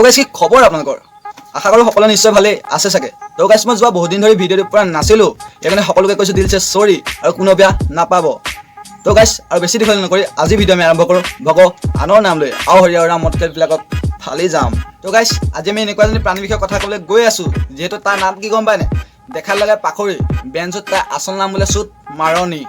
গাইছ কি খবৰ আপোনালোকৰ আশা কৰোঁ সকলো নিশ্চয় ভালে আছে চাগে তো গাইছ মই যোৱা বহুত দিন ধৰি ভিডিঅ'ৰ পৰা নাছিলোঁ এইকাৰণে সকলোকে কৈছোঁ দিলছে সৰি আৰু কোনো বেয়া নাপাব তো গাইছ আৰু বেছি দীঘল নকৰি আজি ভিডিঅ' আমি আৰম্ভ কৰোঁ ভগৱানৰ নাম লৈ আৰু হৰি আৰু মতকেটবিলাকক ফালি যাম তো গাইছ আজি আমি এনেকুৱা এজনী প্ৰাণীৰ বিষয়ে কথা ক'বলৈ গৈ আছোঁ যিহেতু তাৰ নাম কি গম পায় নে দেখাৰ লগে পাখৰি বেঞ্চত তাৰ আচল নাম বোলে চুট মাৰণী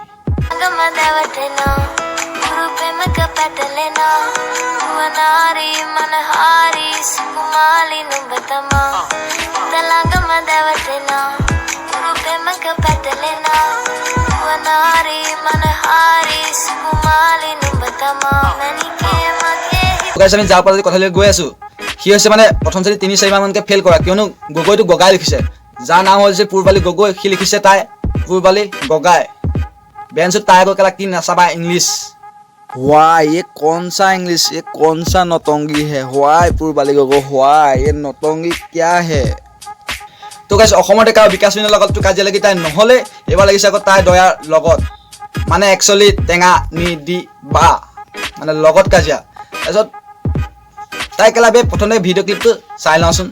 আমি যাৰ পৰা কথালৈ গৈ আছোঁ সি হৈছে মানে প্ৰথম যদি ৩-৪ মানকৈ ফেইল কৰা কিয়নো গগৈটো গগাই লিখিছে যাৰ নাম হৈছে পূৰ্বালী গগৈ সি লিখিছে তাই পূৰ্বালী গগাই बेंच ताय को कला की नसाबा इंग्लिश वाह ये कौन सा इंग्लिश ये कौन सा नौटंकी है वाह पुरबालिगगৈ वाह ये नौटंकी क्या है तो गाइस অসমতে কা বিকাশ মিনৰ লগত তো কাজিয়া লাগি তাই নহলে এবাৰ লাগিছে আকৌ তাই দয়াৰ লগত মানে একচুয়ালি টেঙা নি দি বা মানে লগত কাজিয়া তাৰছত তাই কলাবে প্ৰথমে ভিডিও ক্লিপটো চাই লওঁচোন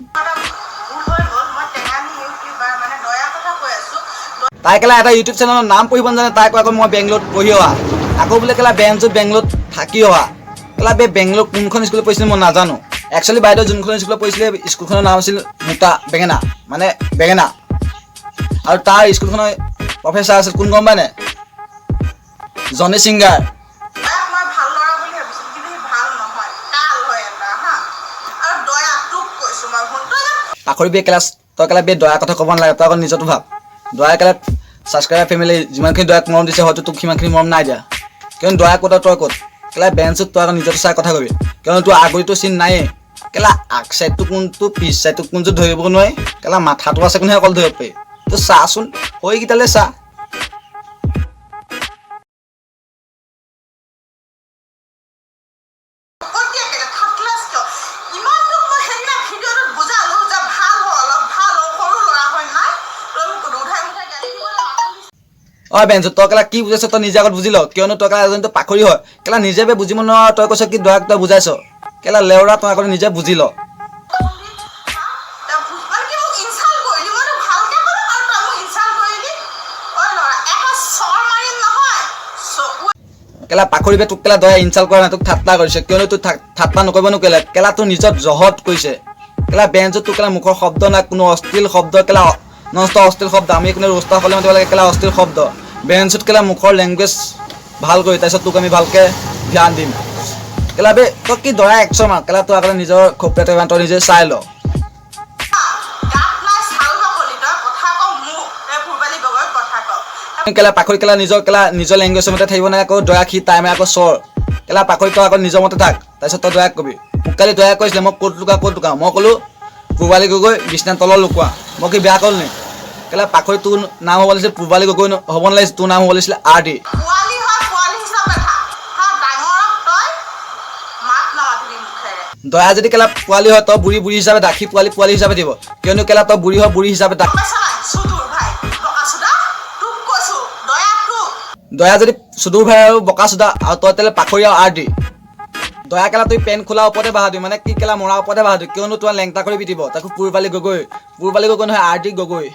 তাই কেলা এটা ইউটিউব চেনেলৰ নাম পঢ়িব নাজানে তাই কয় আকৌ মই বেংগলোৰত পঢ়ি অহা আকৌ বোলে কেলা বেংগলোৰত থাকি অহা কেলা বেংগলোৰ কোনখন স্কুলত পঢ়িছিল মই নাজানো একচুয়ালি বাইদেউ যোনখন স্কুলত পঢ়িছিলে স্কুলখনৰ নাম আছিল মুটা বেঙেনা মানে বেঙেনা আৰু তাৰ স্কুলখনৰ প্ৰফেচাৰ আছিল কোন গম পায়নে জনি সিংগাৰ পাখৰি বে ক্লাছ তই কেলা বে দয়া কথা ক'ব নালাগে তই আকৌ নিজতো ভাব দয়া কেলা সাবস্ক্রাইবার ফ্যামিলি যিমানখিনি দয়া মৰম দিছে হয়তো তোক সিমানখিনি মৰম নাই দিয়া কিয়নো দয়া ক'ত তই ক'ত কেলা বেঞ্চত তই আকৌ নিজতো চাই কথা কবি কিয়নো তোৰ আগৰিতো চিন নাইয়ে কেলা আগ চাইডটো কোনটো পিছ চাইডটো কোনটো ধৰিব নোৱাৰে কেলা মাথাটো আছে কোনহে অকল ধৰিব পাৰি তো চাচোন হৈকেইটালে চা বেঞ্চ তই কেলা কি বুজাইছ তই নিজে আগত বুজি ল কিয়নো তই কেলা এজনটো পাখৰি হয় কেলা নিজে বে বুজিব নোৱাৰ তই কৈছ কি দয়াক তই বুজাইছ কেলা লেউৰা তই আগত নিজে বুজি ল কেলা পাখৰি বে তোক কেলা দয়া ইনচাল্ট কৰা নাই তোক ঠাট্টা কৰিছে কিয়নো তোক ঠাট্টা নকৰিবনো কেলা তোৰ নিজৰ জহত কৈছে কেলা বেঞ্চত তোৰ কেলা মুখৰ শব্দ নাই কোনো অশ্লীল শব্দ কেলা নষ্ট অশ্লীল শব্দ আমি কোনো ৰোস্তা হ'লে মাতিব লাগে কেলা অশ্লীল শব্দ বেঞ্চত কেলা মুখৰ লেংগুৱেজ ভাল কৰি তাৰপিছত তোক আমি ভালকে ধ্যান দিম কেলা বে তই কি দয়া একশো মাৰ কেলা তই আগতে নিজৰ খোপেতে তই নিজে চাই ল কেলা পাখৰি কেলা নিজৰ লেংগুৱেজৰ মতে থাকিব নাই আকৌ দয়া সি টাইমে আকৌ চৰ কেলা পাখৰি তই আকৌ নিজৰ মতে থাক তাৰপিছত তই দয়াক কবি মোক কালি দয়া কৈছিলে মই ক'ত লুকাওঁ মই ক'লো পূৰ্বালী গগৈ বিছনাৰ তলত লুকুৱা মই কি বেয়া ক'ল নি কেলা পাখৰি তোৰ নাম হ'ব লাগিছিল পূৰ্বালী গগৈ হ'ব নালাগিছিল তোৰ নাম হ'ব লাগিছিল RD দয়া যদি কেলা পোৱালি হয় তই বুঢ়ী হিচাপে দাখি পোৱালি হিচাপে দিব কিয়নো কেলা তই বুঢ়ী হয় বুঢ়ী হিচাপে দাখ দয়া যদি সুদূৰ ভাই আৰু বকা চুদা আৰু তই তেলে পাখৰি আৰু RD দয়া কেলা তুই পেন খোলা ওপৰতে বাহা দিবি মানে কি কেলা মৰা ওপৰতে বাহা দিবি কিয়নো তোৰ লেংটা কৰি পিটিব তাকো পূৰ্বালী গগৈ নহয় RD গগৈ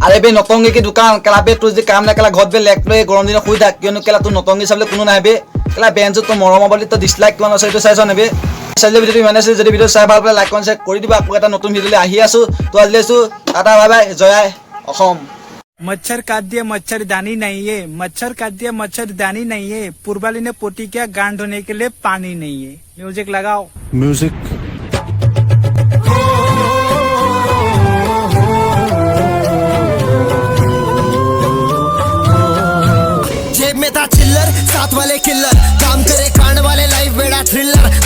আৰে বে নটংগী কি দোকান কেলা বে তোৰ যদি কাম নাই কেলা ঘৰত বে লেক লৈ গৰম দিনত শুই থাক কিয়নো কেলা তোৰ নটংগী চাবলৈ কোনো নাই বে কেলা বেঞ্চত তোৰ মৰমৰ বুলি তই ডিছলাইক কিমান আছে এইটো চাইছ নেবে চাইলে ভিডিঅ'টো ইমানে আছে যদি ভিডিঅ' চাই ভাল পালে লাইক কমেণ্ট শ্বেয়াৰ কৰি দিবা আকৌ এটা নতুন ভিডিঅ'লৈ আহি আছোঁ তো আজি লৈছোঁ টাটা বাই বাই জয় অসম मच्छर काट दिया मच्छरदानी नहीं है मच्छर काट दिया मच्छरदानी नहीं है पुरबाली ने पोटी किया गांड धोने के लिए पानी नहीं है म्यूजिक लगाओ म्यूजिक जेब में था चिल्लर साथ वाले किल्लर काम करे कांड वाले लाइफ बेड़ा थ्रिलर